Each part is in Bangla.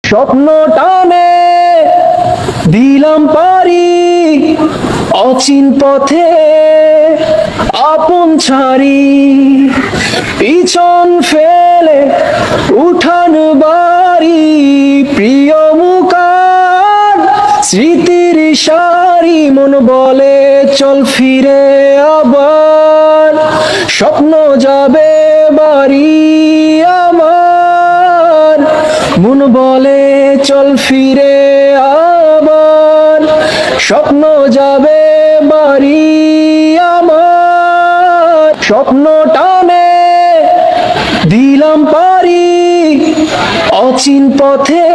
স্বপ্ন টানে দিলাম পারি অচিন পথে আপন ছাড়ি পিছন ফেলে উঠান বাড়ি প্রিয় মুকার স্মৃতির সারি মন বলে চল ফিরে আবার স্বপ্ন যাবে বাড়ি আমার মন বলে চল ফিরে আবার স্বপ্ন যাবে বাড়ি আমার স্বপ্ন টানে দিলাম পারি অচিন পথে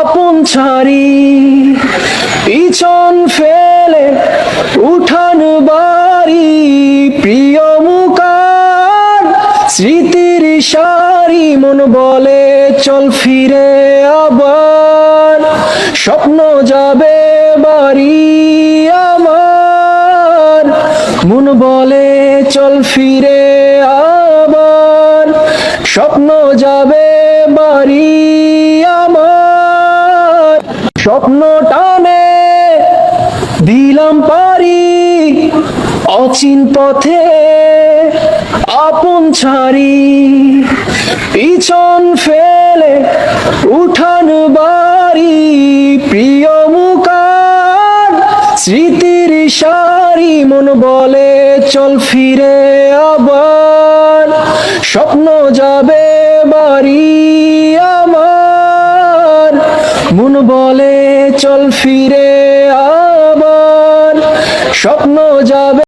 আপন ছাড়ি পিছন ফেলে উঠান বাড়ি প্রিয় মুকার স্মৃতির সারি মন বলে চল ফিরে আবার স্বপ্ন যাবে বাড়ি আমার মন বলে চল ফিরে আবার স্বপ্ন যাবে বাড়ি আমার স্বপ্ন টানে দিলাম পারি অচিন পথে আপন ছাড়ি পিছন ফেলে উঠান বাড়ি প্রিয় মুকার স্মৃতির সারি মন বলে চল ফিরে আবার স্বপ্ন যাবে বাড়ি আমার মন বলে চল ফিরে আবার স্বপ্ন যাবে